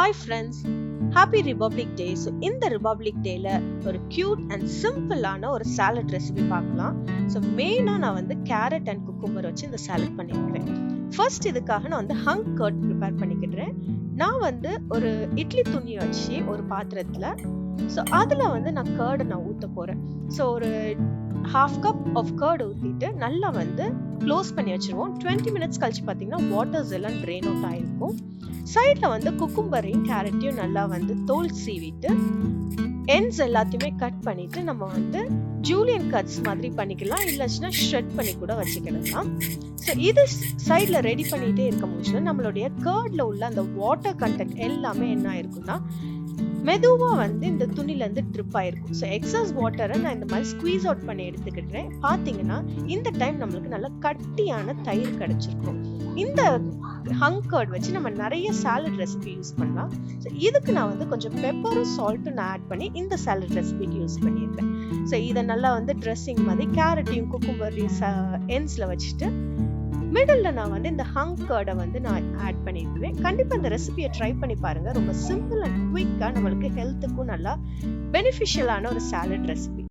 Hi friends, happy republic டே. So இந்த republic டேல ஒரு கியூட் அண்ட் சிம்பிளான ஒரு சாலட் ரெசிபி பார்க்கலாம். ஸோ மெயினாக நான் வந்து கேரட் அண்ட் குக்கும்பர் வச்சு இந்த சாலட் பண்ணியிருக்கிறேன். ஃபர்ஸ்ட் இதுக்காக நான் வந்து ஹங் கர்ட் ப்ரிப்பேர் பண்ணிக்கிடுறேன். நான் வந்து ஒரு இட்லி துணி வச்சு ஒரு பாத்திரத்தில், ஸோ அதில் வந்து நான் கர்டை நான் ஊற்ற போகிறேன். ஸோ ஒரு ½ கப் ஆஃப் கர்டு ஊற்றிட்டு நல்லா வந்து க்ளோஸ் பண்ணி வச்சுருவோம். 20 மினிட்ஸ் கழிச்சு பார்த்தீங்கன்னா வாட்டர்ஸ் எல்லாம் ட்ரெயின் அவுட் ஆகிருக்கும். சைடில் வந்து குக்கும்பரையும் கேரட்டையும் நல்லா வந்து தோல் சீவிட்டு எண்ட்ஸ் எல்லாத்தையுமே கட் பண்ணிட்டு நம்ம வந்து ஜூலியன் கட்ஸ் மாதிரி பண்ணிக்கலாம், இல்லைன்னா ஷ்ரெட் பண்ணி கூட வச்சுக்கலாம். ஸோ இது சைடில் ரெடி பண்ணிகிட்டே இருக்கும் போது நம்மளுடைய கர்டில் உள்ள அந்த வாட்டர் கண்டென்ட் எல்லாமே என்ன ஆயிருக்குன்னா மெதுவாக வந்து இந்த துணிலேருந்து ட்ரிப் ஆயிருக்கும். ஸோ எக்ஸஸ் வாட்டரை நான் இந்த மாதிரி ஸ்குவீஸ் அவுட் பண்ணி எடுத்துக்கிட்டேன். பார்த்தீங்கன்னா இந்த டைம் நம்மளுக்கு நல்லா கட்டியான தயிர் கிடைச்சிருக்கும். இந்த ஹங் கர்ட் வச்சு நம்ம நிறைய சாலட் ரெசிபி யூஸ் பண்ணலாம். ஸோ இதுக்கு நான் வந்து கொஞ்சம் பெப்பரும் சால்ட்டும் நான் ஆட் பண்ணி இந்த சாலட் ரெசிபிக்கு யூஸ் பண்ணியிருக்கேன். ஸோ இதை நல்லா வந்து ட்ரெஸ்ஸிங் மாதிரி கேரட்டையும் குக்கும்பரையும் எண்ட்ஸில் வச்சுட்டு மிடில் நான் வந்து இந்த ஹங் கர்டை வந்து நான் ஆட் பண்ணியிருக்கிறேன். கண்டிப்பாக இந்த ரெசிபியை ட்ரை பண்ணி பாருங்கள். ரொம்ப சிம்பிள் அண்ட் குயிக்காக நம்மளுக்கு ஹெல்த்துக்கும் நல்லா பெனிஃபிஷியலான ஒரு சாலட் ரெசிபி.